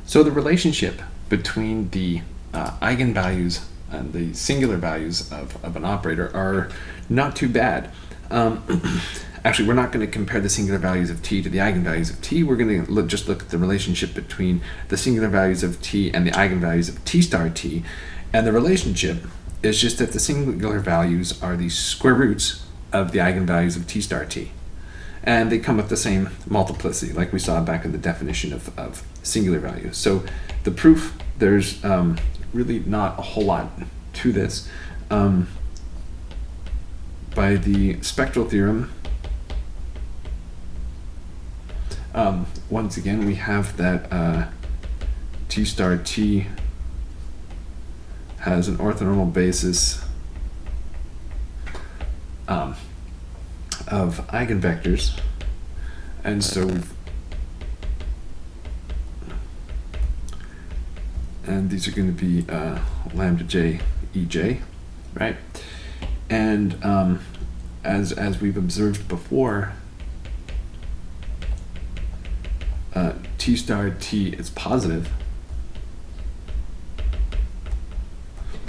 So the relationship between the eigenvalues and the singular values of an operator are not too bad. Actually, we're not going to compare the singular values of t to the eigenvalues of t. We're going to just look at the relationship between the singular values of t and the eigenvalues of t star t. And the relationship is just that the singular values are the square roots of the eigenvalues of t star t. And they come with the same multiplicity, like we saw back in the definition of singular values. So the proof, there's really not a whole lot to this. By the spectral theorem, once again, we have that t star t has an orthonormal basis of eigenvectors, and so and these are going to be lambda j ej, right? And as we've observed before, t star t is positive,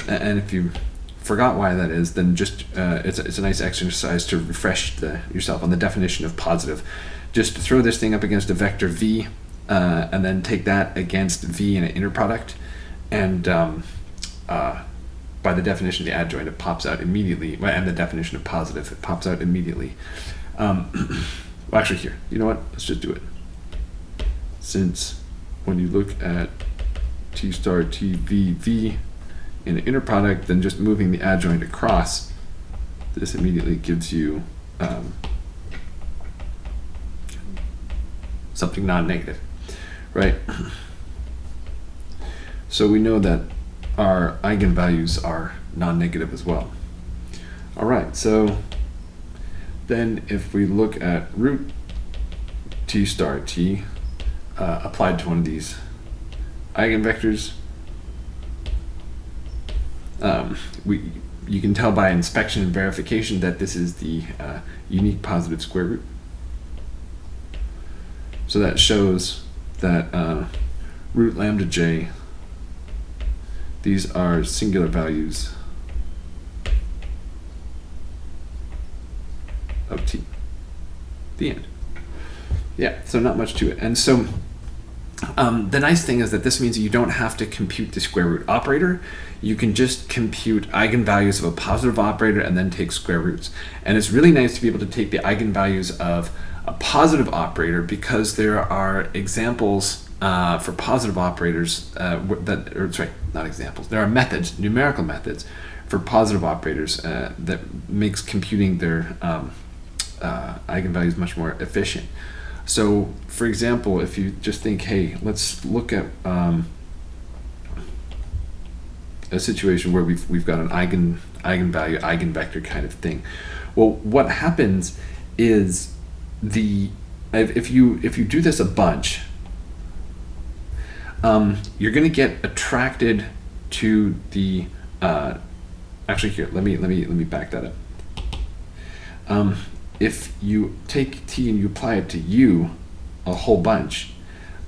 and if you forgot why that is, then just it's a nice exercise to refresh yourself on the definition of positive. Just throw this thing up against a vector v, and then take that against v in an inner product, and by the definition of the adjoint, it pops out immediately, and the definition of positive, it pops out immediately. Well, actually, here, you know what? Let's just do it. Since when you look at t star t v v in an inner product, then just moving the adjoint across, this immediately gives you something non-negative, right? So we know that our eigenvalues are non-negative as well. All right, so then if we look at root t star t applied to one of these eigenvectors, you can tell by inspection and verification that this is the unique positive square root. So that shows that root lambda j, these are singular values of t. The end. Yeah, so not much to it. And so the nice thing is that this means you don't have to compute the square root operator. You can just compute eigenvalues of a positive operator and then take square roots. And it's really nice to be able to take the eigenvalues of a positive operator, because there are examples for positive operators not examples. There are methods, numerical methods, for positive operators that makes computing their eigenvalues much more efficient. So, for example, if you just think, hey, let's look at a situation where we've got an eigenvalue, eigenvector kind of thing. Well, what happens is if you do this a bunch, you're going to get attracted to the actually here. Let me back that up. If you take t and you apply it to u a whole bunch,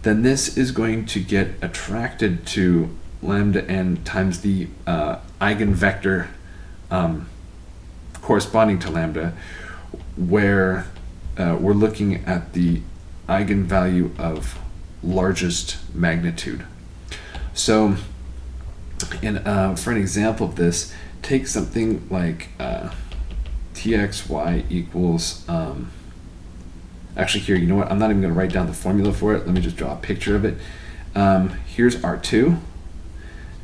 then this is going to get attracted to lambda n times the eigenvector corresponding to lambda, where we're looking at the eigenvalue of largest magnitude. So for an example of this, take something like txy equals, actually here, you know what, I'm not even going to write down the formula for it. Let me just draw a picture of it. Here's R2,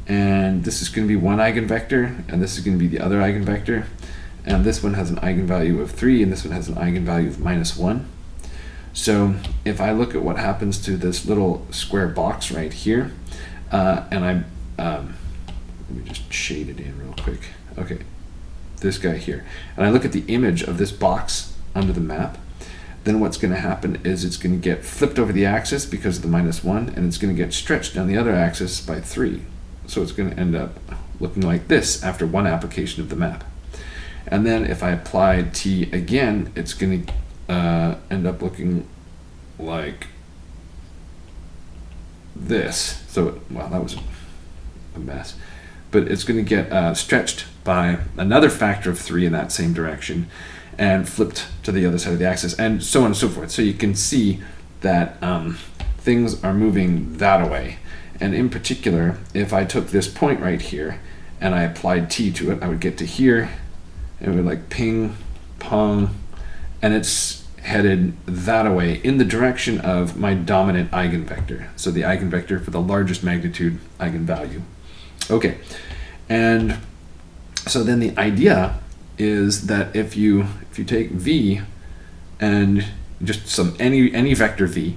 and this is going to be one eigenvector, and this is going to be the other eigenvector, and this one has an eigenvalue of 3, and this one has an eigenvalue of -1. So if I look at what happens to this little square box right here, and let me just shade it in real quick. Okay, this guy here, and I look at the image of this box under the map, then what's going to happen is it's going to get flipped over the axis because of the -1, and it's going to get stretched down the other axis by 3. So it's going to end up looking like this after one application of the map. And then if I apply t again, it's going to end up looking like this. So, well, that was a mess. But it's going to get stretched by another factor of 3 in that same direction and flipped to the other side of the axis, and so on and so forth. So you can see that things are moving that way. And in particular, if I took this point right here and I applied t to it, I would get to here, and it would like ping, pong, and it's headed that way in the direction of my dominant eigenvector. So the eigenvector for the largest magnitude eigenvalue. Okay, and so then the idea is that if you take v and just any vector v,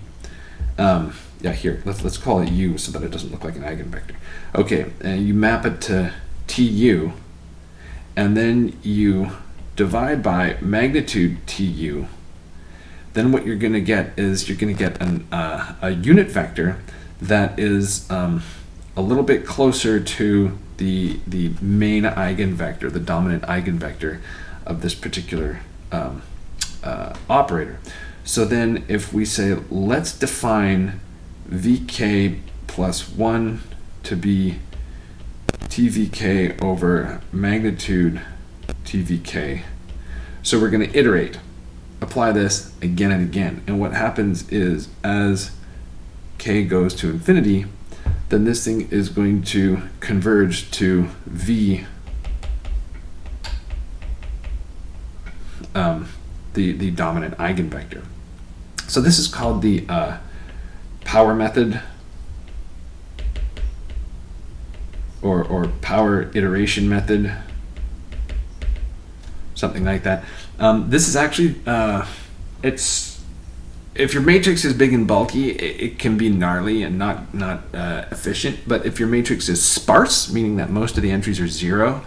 yeah, here let's call it u so that it doesn't look like an eigenvector. Okay, and you map it to tu, and then you divide by magnitude tu. Then what you're going to get is you're going to get a unit vector that is a little bit closer to the main eigenvector, the dominant eigenvector of this particular operator. So then if we say, let's define vk plus 1 to be tvk over magnitude tvk. So we're going to iterate, apply this again and again. And what happens is as k goes to infinity, then this thing is going to converge to v, the dominant eigenvector. So this is called the power method, or power iteration method, something like that. This is actually, if your matrix is big and bulky, it can be gnarly and not efficient. But if your matrix is sparse, meaning that most of the entries are 0,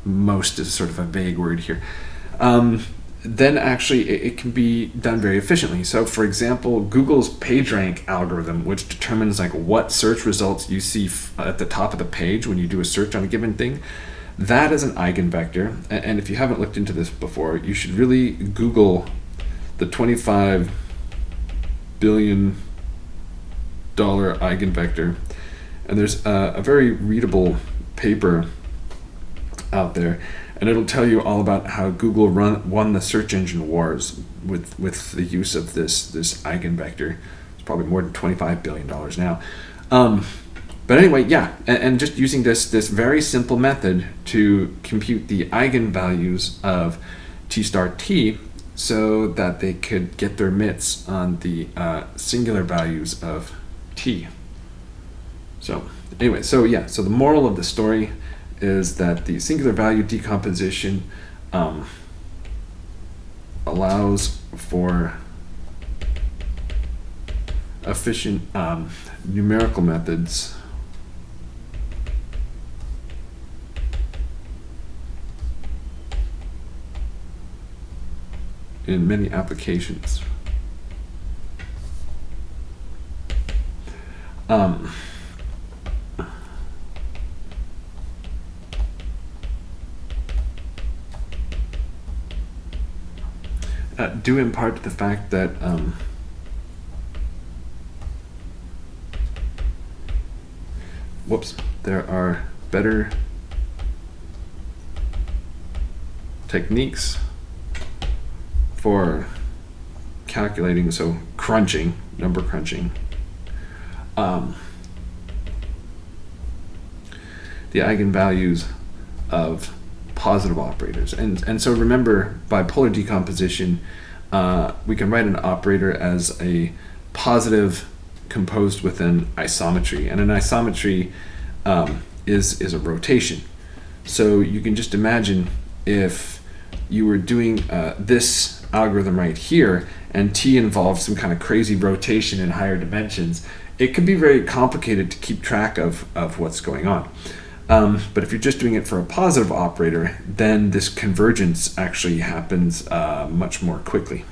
most is sort of a vague word here, then actually it can be done very efficiently. So for example, Google's PageRank algorithm, which determines like what search results you see at the top of the page when you do a search on a given thing, that is an eigenvector. And if you haven't looked into this before, you should really Google the $25 billion eigenvector. And there's a very readable paper out there, and it'll tell you all about how Google won the search engine wars with the use of this eigenvector. It's probably more than $25 billion now. But anyway, yeah, and just using this very simple method to compute the eigenvalues of t star t so that they could get their mitts on the singular values of t. So anyway, so the moral of the story is that the singular value decomposition allows for efficient numerical methods in many applications. Due in part to the fact that there are better techniques for calculating, so crunching, number crunching, the eigenvalues of positive operators. And so remember, by polar decomposition, we can write an operator as a positive composed with an isometry. And an isometry is a rotation. So you can just imagine if you were doing this algorithm right here, and t involves some kind of crazy rotation in higher dimensions, it can be very complicated to keep track of what's going on. But if you're just doing it for a positive operator, then this convergence actually happens much more quickly.